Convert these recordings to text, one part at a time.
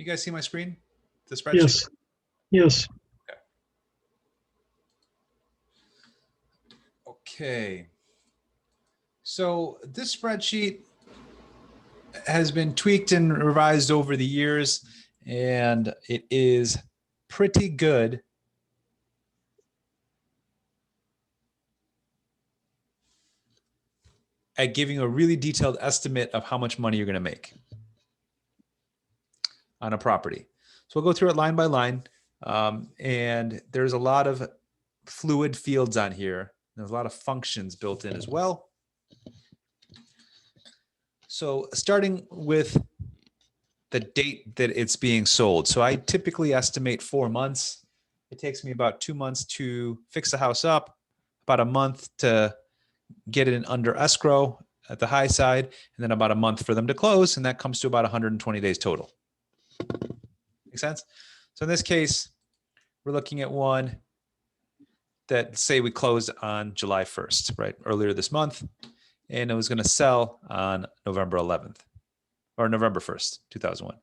You guys see my screen? The spreadsheet? Yes. Yes. Okay. So this spreadsheet has been tweaked and revised over the years, and it is pretty good at giving a really detailed estimate of how much money you're going to make on a property. So we'll go through it line by line. And there's a lot of fluid fields on here. There's a lot of functions built in as well. So starting with the date that it's being sold. So I typically estimate 4 months. It takes me about 2 months to fix the house up, about a month to get it under escrow at the high side, and then about a month for them to close. And that comes to about 120 days total. Make sense? So in this case, we're looking at one that, say we closed on July 1st, right? Earlier this month. And it was going to sell on November 11th or November 1st, 2001.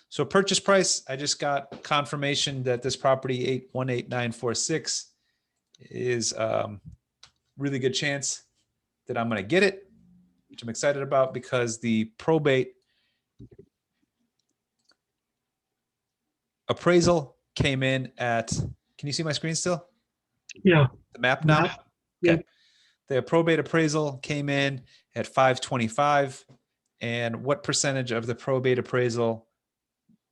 So purchase price, I just got confirmation that this property 18946 is really good chance that I'm going to get it, which I'm excited about because the probate appraisal came in at, can you see my screen still? Yeah. The map now? Map. Okay. Yep. The probate appraisal came in at 525. And what percentage of the probate appraisal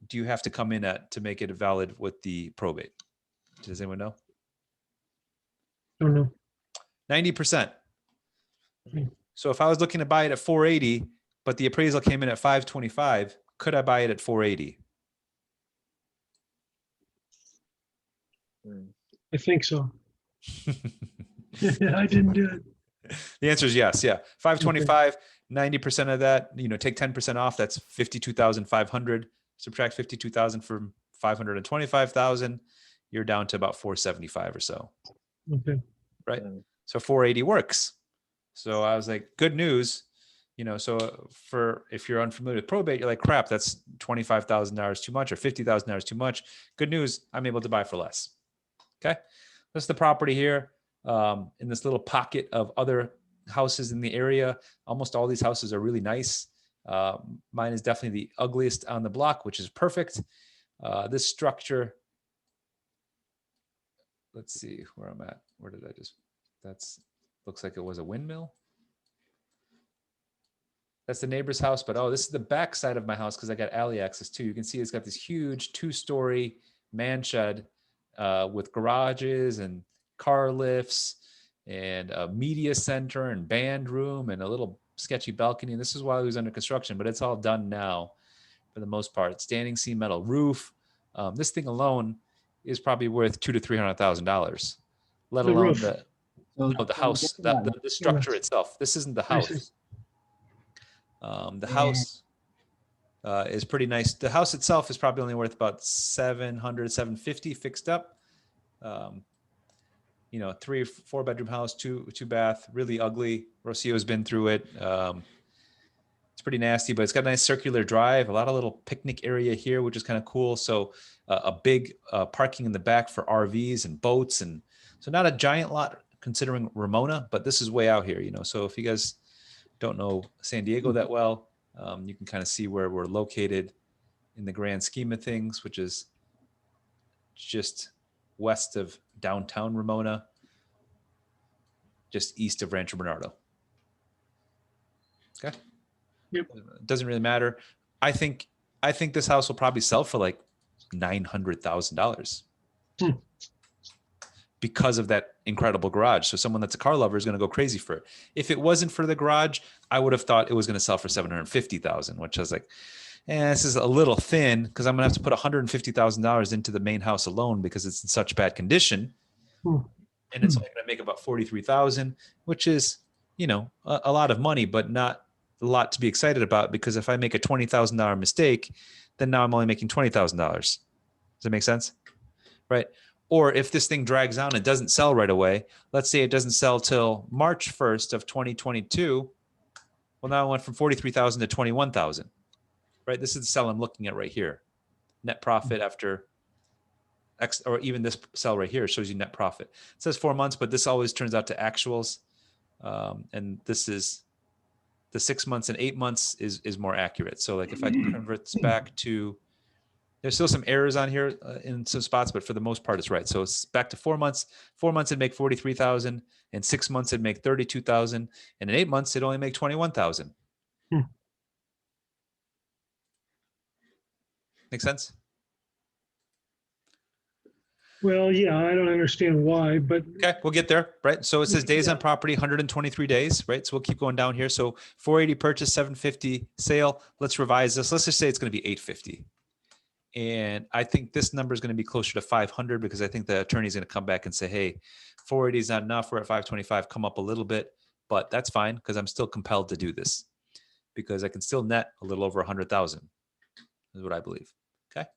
do you have to come in at to make it valid with the probate? Does anyone know? Don't know. 90%. Hmm. So if I was looking to buy it at 480, but the appraisal came in at 525, could I buy it at 480? I think so. I didn't do it. The answer is yes. Yeah. 525, 90% of that, take 10% off. That's 52,500. Subtract 52,000 from 525,000. You're down to about 475 or so. Okay. Right. So 480 works. So I was like, good news. So if you're unfamiliar with probate, you're like, crap, that's $25,000 too much or $50,000 too much. Good news. I'm able to buy for less. Okay. That's the property here. In this little pocket of other houses in the area. Almost all these houses are really nice. Mine is definitely the ugliest on the block, which is perfect. This structure, let's see where I'm at. Where did I looks like it was a windmill. That's the neighbor's house, but this is the back side of my house because I got alley access too. You can see it's got this huge 2-story man shed with garages and car lifts and a media center and band room and a little sketchy balcony. And this is while it was under construction, but it's all done now for the most part. Standing seam metal roof. This thing alone is probably worth $200,000 to $300,000, let alone the house, the structure itself. This isn't the house. The house is pretty nice. The house itself is probably only worth about $700,000, $750,000 fixed up. 3 or 4 bedroom house, two bath, really ugly. Rocio's been through it. It's pretty nasty, but it's got a nice circular drive, a lot of little picnic area here, which is kind of cool. So a big parking in the back for RVs and boats. And so not a giant lot considering Ramona, but this is way out here, So if you guys don't know San Diego that well, you can kind of see where we're located in the grand scheme of things, which is just west of downtown Ramona, just east of Rancho Bernardo. Okay. Yep. It doesn't really matter. I think this house will probably sell for like $900,000 because of that incredible garage. So someone that's a car lover is going to go crazy for it. If it wasn't for the garage, I would have thought it was going to sell for $750,000, which I was like, this is a little thin because I'm going to have to put $150,000 into the main house alone because it's in such bad condition. And it's only going to make about $43,000, which is, a lot of money, but not a lot to be excited about because if I make a $20,000 mistake, then now I'm only making $20,000. Does that make sense? Right. Or if this thing drags on and doesn't sell right away, let's say it doesn't sell till March 1st of 2022. Well, now I went from $43,000 to $21,000. Right. This is the sell I'm looking at right here. net profit after X, or even this cell right here shows you net profit. It says 4 months, but this always turns out to actuals. And this is the 6 months and 8 months is more accurate. So like if I convert this back to, there's still some errors on here in some spots, but for the most part, it's right. So it's back to 4 months. 4 months, it'd make 43,000. In 6 months, it'd make 32,000. And in 8 months, it'd only make 21,000. Hmm. Make sense? Well, yeah, I don't understand why, but Okay, we'll get there, right? So it says days on property, 123 days, right? So we'll keep going down here. So 480 purchase, 750 sale. Let's revise this. Let's just say it's going to be 850. And I think this number is going to be closer to 500 because I think the attorney is going to come back and say, hey, 480 is not enough. We're at 525, come up a little bit, but that's fine because I'm still compelled to do this because I can still net a little over 100,000 is what I believe. Okay.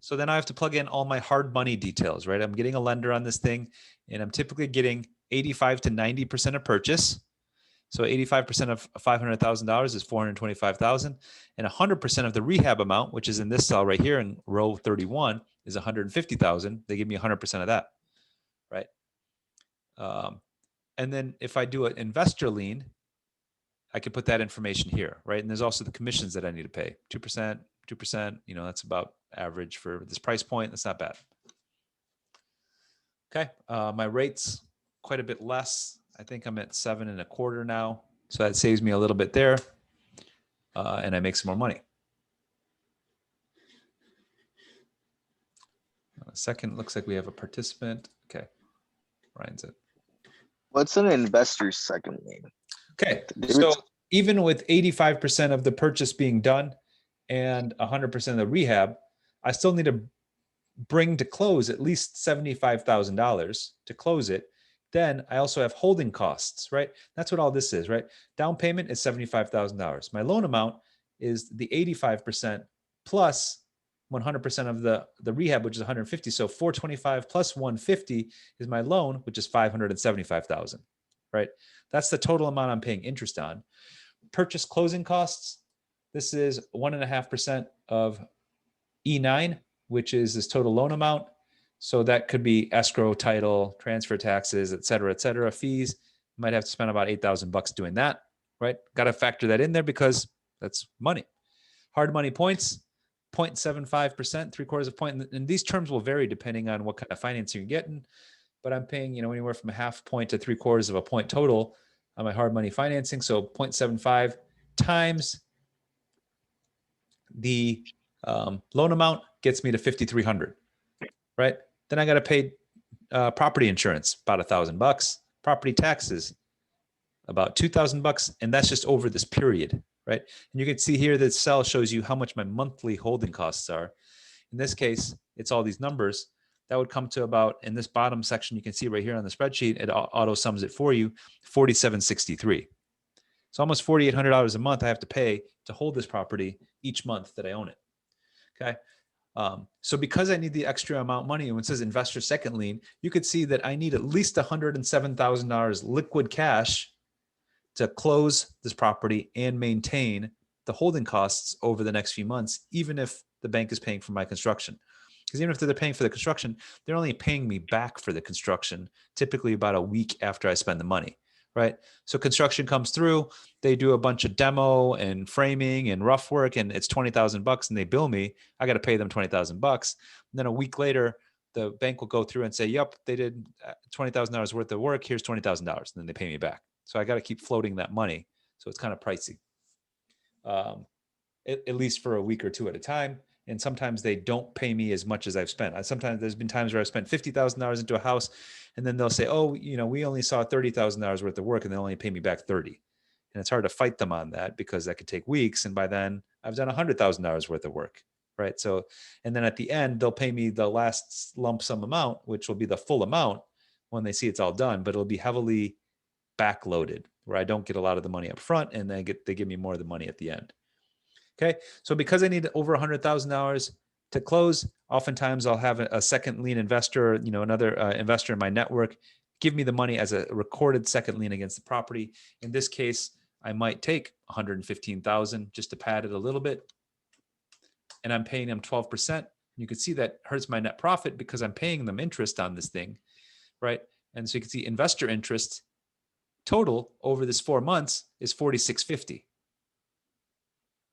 So then I have to plug in all my hard money details, right? I'm getting a lender on this thing and I'm typically getting 85 to 90% of purchase. So 85% of $500,000 is 425,000, and 100% of the rehab amount, which is in this cell right here in row 31, is 150,000. They give me 100% of that, right? And then if I do an investor lien, I could put that information here, right? And there's also the commissions that I need to pay, 2%, 2%. You know, that's about average for this price point. That's not bad. Okay, my rate's quite a bit less. I think I'm at 7.25 now. So that saves me a little bit there. And I make some more money. A second, looks like we have a participant. Okay, Ryan's it. What's an investor's second lien? Okay, so even with 85% of the purchase being done and 100% of the rehab, I still need to bring to close at least $75,000 to close it. Then I also have holding costs, right? That's what all this is, right? Down payment is $75,000. My loan amount is the 85% plus 100% of the rehab, which is 150. So 425 plus 150 is my loan, which is 575,000, right? That's the total amount I'm paying interest on. Purchase closing costs. This is 1.5% of E9, which is this total loan amount. So that could be escrow, title, transfer taxes, et cetera, fees. You might have to spend about $8,000 doing that, right? Got to factor that in there because that's money. Hard money points, 0.75%, 3/4 of a point. And these terms will vary depending on what kind of financing you're getting. But I'm paying, anywhere from a 0.5 point to 3/4 of a point total on my hard money financing. So 0.75 times the loan amount gets me to 5,300, right? Then I got to pay property insurance, about $1,000, property taxes, about $2,000, and that's just over this period, right? And you can see here that cell shows you how much my monthly holding costs are. In this case, it's all these numbers. That would come to about, in this bottom section, you can see right here on the spreadsheet, it auto sums it for you, $4,763. So almost $4,800 a month I have to pay to hold this property each month that I own it. Okay. So because I need the extra amount of money, and when it says investor second lien, you could see that I need at least $107,000 liquid cash to close this property and maintain the holding costs over the next few months, even if the bank is paying for my construction. Because even if they're paying for the construction, they're only paying me back for the construction, typically about a week after I spend the money, right? So construction comes through, they do a bunch of demo and framing and rough work, and it's $20,000 and they bill me. I got to pay them $20,000. And then a week later, the bank will go through and say, yep, they did $20,000 worth of work. Here's $20,000. And then they pay me back. So I got to keep floating that money. So it's kind of pricey, at least for a week or two at a time. And sometimes they don't pay me as much as I've spent. Sometimes there's been times where I've spent $50,000 into a house, and then they'll say, oh, we only saw $30,000 worth of work, and they only pay me back 30. And it's hard to fight them on that because that could take weeks. And by then I've done $100,000 worth of work, right? So, and then at the end, they'll pay me the last lump sum amount, which will be the full amount when they see it's all done, but it'll be heavily backloaded where I don't get a lot of the money up front and they give me more of the money at the end. Okay. So because I need over $100,000 to close, oftentimes I'll have a second lien investor, another investor in my network, give me the money as a recorded second lien against the property. In this case, I might take $115,000 just to pad it a little bit. and I'm paying them 12%. You can see that hurts my net profit because I'm paying them interest on this thing, right? And so you can see investor interest total over this 4 months is $46.50.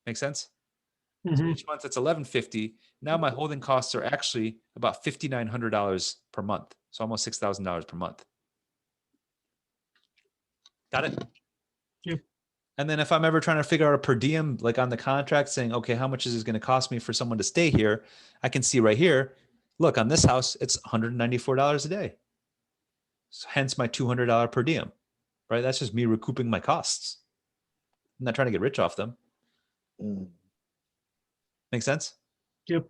Make sense? So Mhm. each month it's $11.50. Now my holding costs are actually about $5,900 per month. So almost $6,000 per month. Got it? Yep. And then if I'm ever trying to figure out a per diem, like on the contract saying, okay, how much is this going to cost me for someone to stay here? I can see right here, look, on this house, it's $194 a day. So hence my $200 per diem, right? That's just me recouping my costs. I'm not trying to get rich off them. Mm. Make sense? Yep.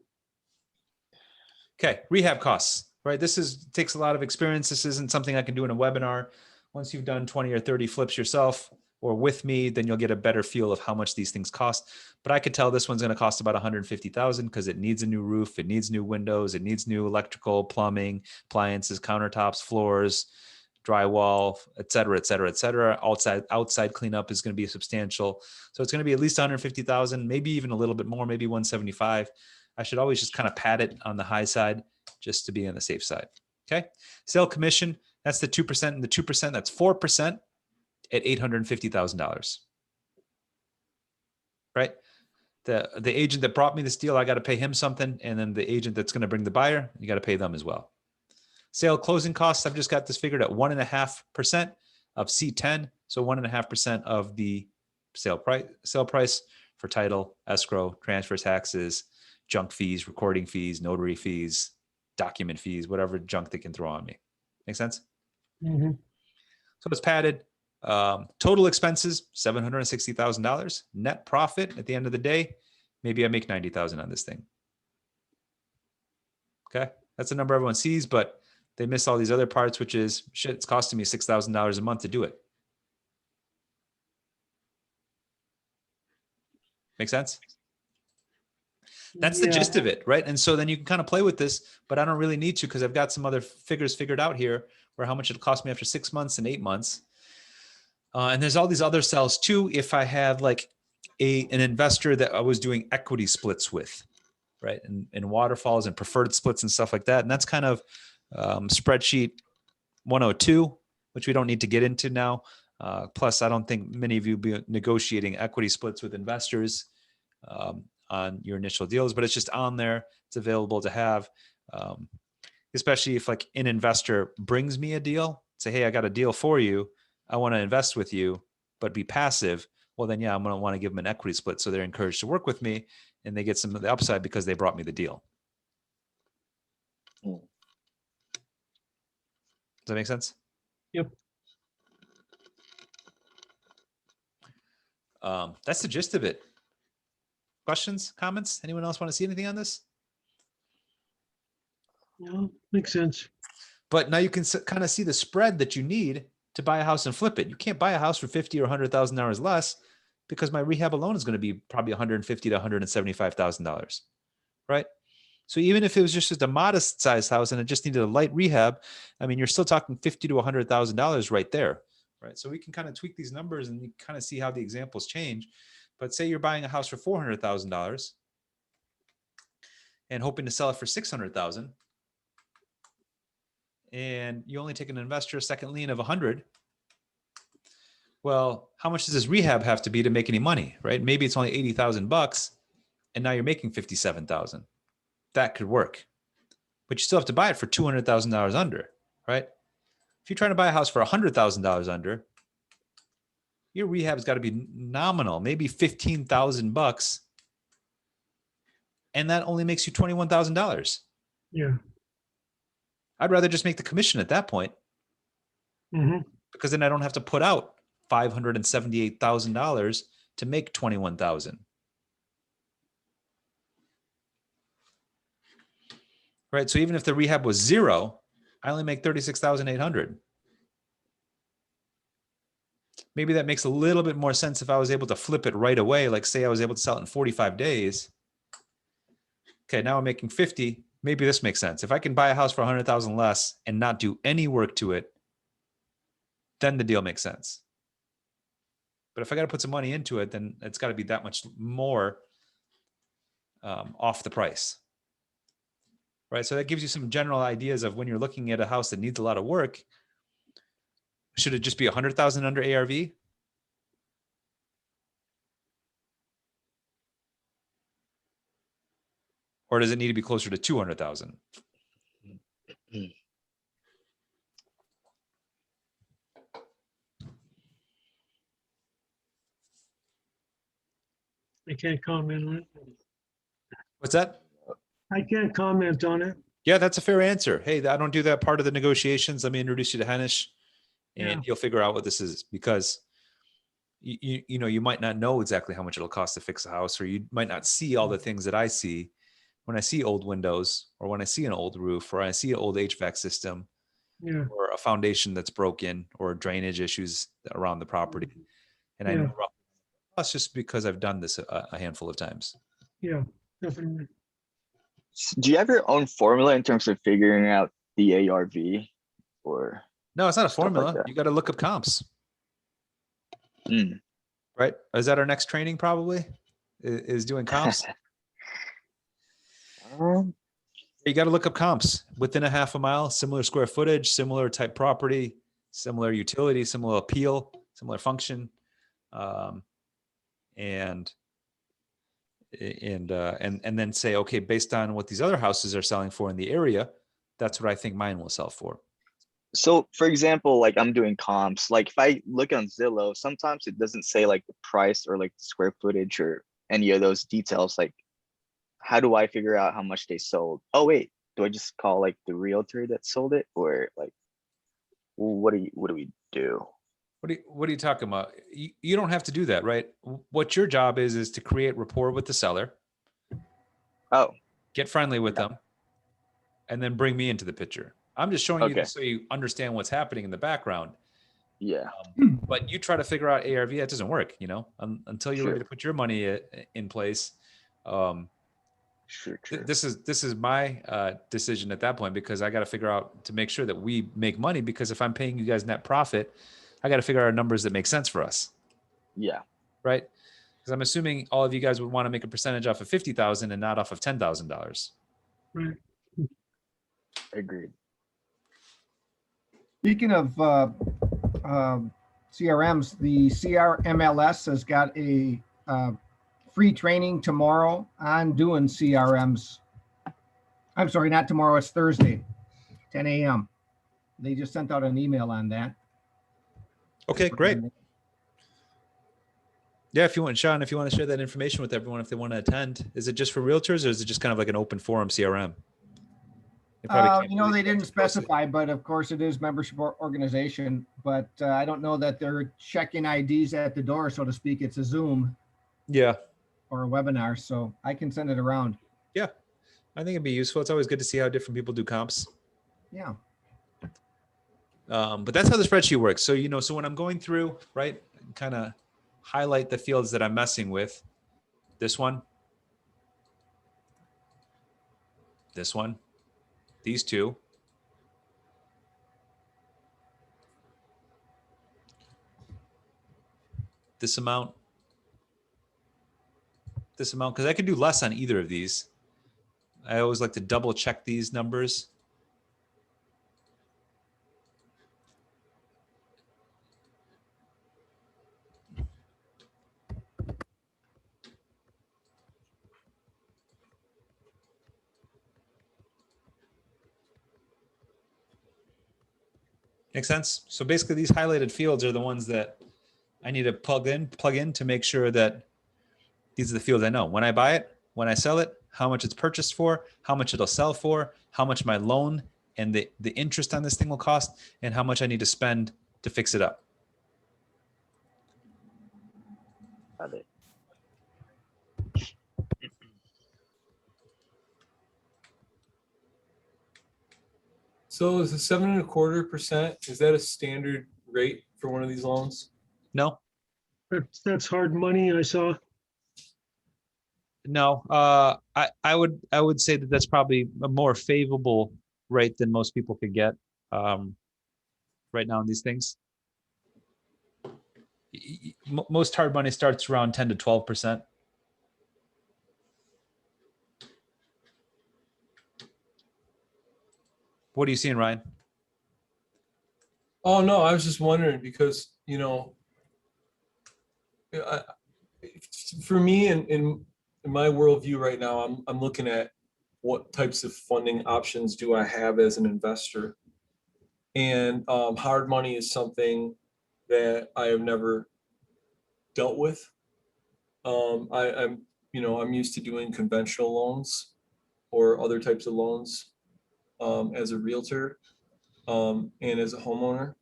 Okay, rehab costs, right? Takes a lot of experience. This isn't something I can do in a webinar. Once you've done 20 or 30 flips yourself or with me, then you'll get a better feel of how much these things cost. But I could tell this one's going to cost about 150,000 because it needs a new roof, it needs new windows, it needs new electrical, plumbing, appliances, countertops, floors, drywall, et cetera, et cetera, et cetera. Outside cleanup is going to be substantial. So it's going to be at least 150,000, maybe even a little bit more, maybe 175. I should always just kind of pad it on the high side just to be on the safe side. Okay. Sale commission, that's the 2%, and the 2%, that's 4% at $850,000. Right. The agent that brought me this deal, I got to pay him something. And then the agent that's going to bring the buyer, you got to pay them as well. Sale closing costs, I've just got this figured at 1.5% of C10. So 1.5% of the sale price for title, escrow, transfer taxes, junk fees, recording fees, notary fees, document fees, whatever junk they can throw on me. Make sense? Mhm. So it's padded. Total expenses, $760,000. Net profit at the end of the day, maybe I make $90,000 on this thing. Okay. That's a number everyone sees, but they miss all these other parts, which is shit, it's costing me $6,000 a month to do it. Make sense? That's the Yeah. gist of it, right? And so then you can kind of play with this, but I don't really need to because I've got some other figures figured out here where how much it'll cost me after 6 months and 8 months. And there's all these other cells too. If I had like an investor that I was doing equity splits with, right? And waterfalls and preferred splits and stuff like that. And that's kind of spreadsheet 102, which we don't need to get into now. Plus, I don't think many of you be negotiating equity splits with investors on your initial deals, but it's just on there. It's available to have, especially if like an investor brings me a deal, say, hey, I got a deal for you. I want to invest with you, but be passive. Well, then, yeah, I'm going to want to give them an equity split. So they're encouraged to work with me and they get some of the upside because they brought me the deal. Mm. Does that make sense? Yep. That's the gist of it. Questions, comments? Anyone else want to see anything on this? No, makes sense. But now you can kind of see the spread that you need to buy a house and flip it. You can't buy a house for $50,000 or $100,000 less because my rehab alone is going to be probably $150,000 to $175,000, right? So even if it was just a modest sized house and it just needed a light rehab, I mean, you're still talking $50,000 to $100,000 right there, right? So we can kind of tweak these numbers and you kind of see how the examples change. But say you're buying a house for $400,000 and hoping to sell it for $600,000, and you only take an investor second lien of 100. Well, how much does this rehab have to be to make any money, right? Maybe it's only $80,000 and now you're making 57,000. That could work, but you still have to buy it for $200,000 under, right? If you're trying to buy a house for $100,000 under, your rehab's got to be nominal, maybe $15,000, and that only makes you $21,000. Yeah. I'd rather just make the commission at that point Mhm. because then I don't have to put out $578,000 to make $21,000. Right? So even if the rehab was zero, I only make $36,800. Maybe that makes a little bit more sense if I was able to flip it right away. Like say I was able to sell it in 45 days. Okay, now I'm making 50. Maybe this makes sense. If I can buy a house for 100,000 less and not do any work to it, then the deal makes sense. But if I got to put some money into it, then it's got to be that much more off the price. Right. So that gives you some general ideas of when you're looking at a house that needs a lot of work. Should it just be 100,000 under ARV? Or does it need to be closer to 200,000? I can't comment on it. What's that? I can't comment on it. Yeah, that's a fair answer. Hey, I don't do that part of the negotiations. Let me introduce you to Henish, and Yeah. he'll figure out what this is, because you know, you might not know exactly how much it'll cost to fix a house, or you might not see all the things that I see when I see old windows, or when I see an old roof, or I see an old HVAC system, Yeah. or a foundation that's broken, or drainage issues around the property. And I Yeah. know roughly, that's just because I've done this a handful of times. Yeah, definitely. Do you have your own formula in terms of figuring out the ARV or No, it's not a stuff like formula. that? You got to look up comps, Mm. right? Is that our next training? Probably is doing comps. Um, You got to look up comps within a half a mile, similar square footage, similar type property, similar utility, similar appeal, similar function, and then say, okay, based on what these other houses are selling for in the area, that's what I think mine will sell for. So for example, like I'm doing comps, like if I look on Zillow, sometimes it doesn't say like the price or like the square footage or any of those details. Like, how do I figure out how much they sold? Oh wait, do I just call like the realtor that sold it, or like what do we do? What are you talking about? You don't have to do that, right? What your job is to create rapport with the seller, Oh, get friendly with Yeah. them, and then bring me into the picture. I'm just showing you Okay. this so you understand what's happening in the background. yeah, But you try to figure out ARV, that doesn't work, you know, until you're ready Sure. to put your money in place. True. This is my decision at that point, because I got to figure out to make sure that we make money, because if I'm paying you guys net profit, I got to figure out numbers that make sense for us, Yeah, right? Because I'm assuming all of you guys would want to make a percentage off of 50,000 and not off of $10,000. Right. agreed. Speaking of CRMs, the CRMLS has got a free training tomorrow on doing CRMs. I'm sorry, not tomorrow, it's Thursday, 10 a.m. They just sent out an email on that. Okay, great. Yeah, if you want, Sean, if you want to share that information with everyone, if they want to attend, is it just for realtors, or is it just kind of like an open forum CRM? They probably can't You know, really they didn't post it. specify, but of course it is membership organization, but I don't know that they're checking IDs at the door, so to speak. It's a Zoom Yeah, or a webinar, so I can send it around. yeah. I think it'd be useful. It's always good to see how different people do comps. Yeah. But that's how the spreadsheet works. So, you know, so when I'm going through, right, kind of highlight the fields that I'm messing with. This one, these two. This amount, because I could do less on either of these. I always like to double check these numbers. Make sense? So basically these highlighted fields are the ones that I need to plug in to make sure that these are the fields I know. When I buy it, when I sell it, how much it's purchased for, how much it'll sell for, how much my loan and the interest on this thing will cost, and how much I need to spend to fix it up. Got it. So is the 7.25%, is that a standard rate for one of these loans? No, That's hard money, I saw. no. I would say that that's probably a more favorable rate than most people could get right now in these things. Most hard money starts around 10 to 12%. What are you seeing, Ryan? Oh, no, I was just wondering because, I, for me in my worldview right now, I'm looking at what types of funding options do I have as an investor? And hard money is something that I have never dealt with. I'm used to doing conventional loans or other types of loans as a realtor and as a homeowner.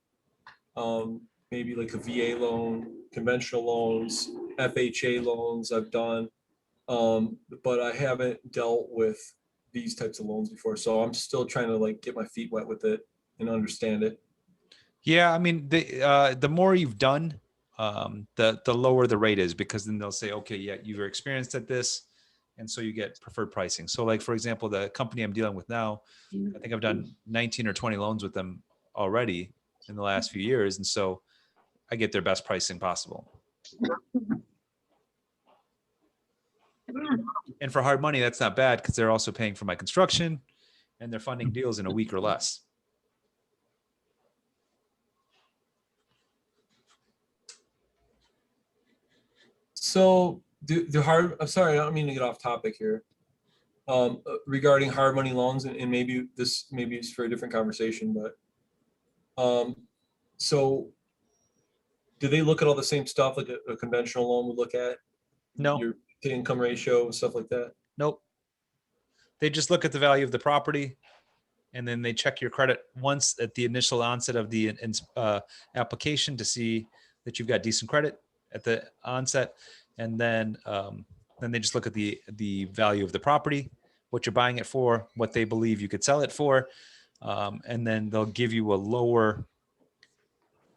Maybe like a VA loan, conventional loans, FHA loans I've done, but I haven't dealt with these types of loans before. So I'm still trying to like get my feet wet with it and understand it. Yeah, I mean, the more you've done, the lower the rate is, because then they'll say, okay, yeah, you're experienced at this, and so you get preferred pricing. So, like for example, the company I'm dealing with now, I think I've done 19 or 20 loans with them already in the last few years, and so I get their best pricing possible. And for hard money, that's not bad because they're also paying for my construction, and they're funding deals in a week or less. So I'm sorry, I don't mean to get off topic here. Regarding hard money loans, and maybe it's for a different conversation, but so do they look at all the same stuff like a conventional loan would look at? No, Your to income ratio and stuff like that? nope. They just look at the value of the property, and then they check your credit once at the initial onset of the application to see that you've got decent credit at the onset, and then they just look at the value of the property, what you're buying it for, what they believe you could sell it for, and then they'll give you a lower,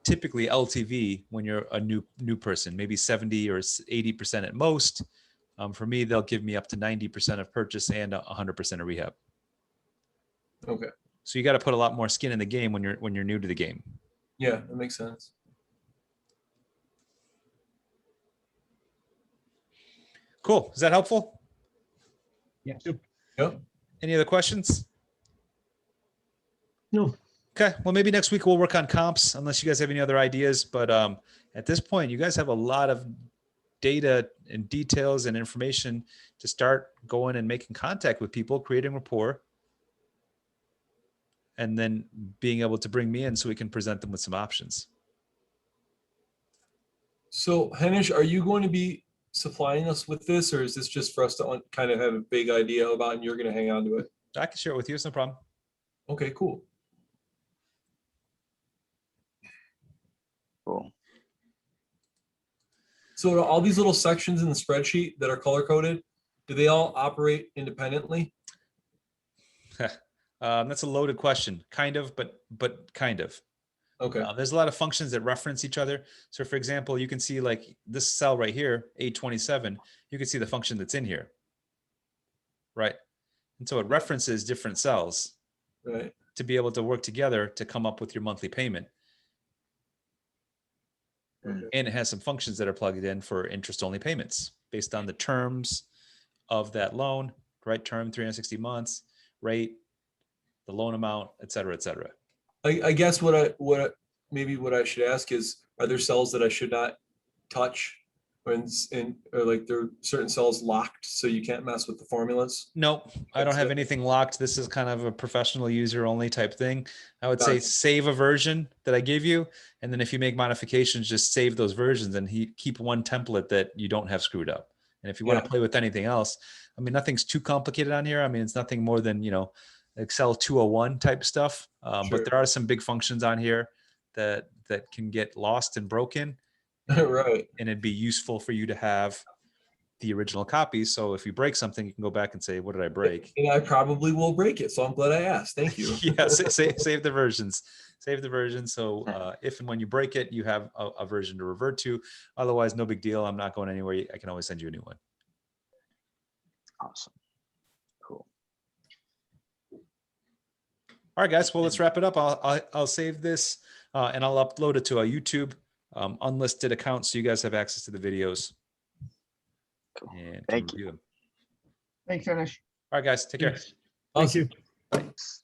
typically LTV when you're a new person, maybe 70 or 80% at most. For me, they'll give me up to 90% of purchase and 100% of rehab. Okay. So you got to put a lot more skin in the game when you're new to the game. Yeah, that makes sense. Cool. Is that helpful? Yes. Yep. Any other questions? No, Okay. Well, maybe next week we'll work on comps, unless you guys have any other ideas. But at this point, you guys have a lot of data and details and information to start going and making contact with people, creating rapport, and then being able to bring me in so we can present them with some options. So Henish, are you going to be supplying us with this, or is this just for us to kind of have a big idea about and you're going to hang on to it? I can share it with you. It's no problem. Okay, cool. Cool. So are all these little sections in the spreadsheet that are color coded, do they all operate independently? That's a loaded question. Kind of, but kind of. Okay. There's a lot of functions that reference each other. So for example, you can see like this cell right here, A27, you can see the function that's in here, right? And so it references different cells Right. to be able to work together to come up with your monthly payment. Okay. And it has some functions that are plugged in for interest-only payments based on the terms of that loan, right? Term, 360 months, rate, the loan amount, et cetera, et cetera. I guess what I should ask is, are there cells that I should not touch, or like there are certain cells locked so you can't mess with the formulas? Nope, I don't That's have it. anything locked. This is kind of a professional user only type thing. I would say Gotcha. save a version that I give you. And then if you make modifications, just save those versions and keep one template that you don't have screwed up. And if you want Yeah. to play with anything else, I mean, nothing's too complicated on here. I mean, it's nothing more than, Excel 201 type stuff. Sure. But there are some big functions on here that can get lost and broken. Right. And it'd be useful for you to have the original copy. So if you break something, you can go back and say, what did I break? And I probably will break it, so I'm glad I asked. Thank you. Yeah, save the versions. Save the version. So if and when you break it, you have a version to revert to. Otherwise, no big deal. I'm not going anywhere. I can always send you a new one. Awesome. Cool. All right, guys. Well, let's wrap it up. I'll save this and I'll upload it to a YouTube unlisted account so you guys have access to the videos. Cool. And can Thank review them. Thanks, Anish. All right, guys. Take care. yes. Thank you. Thanks.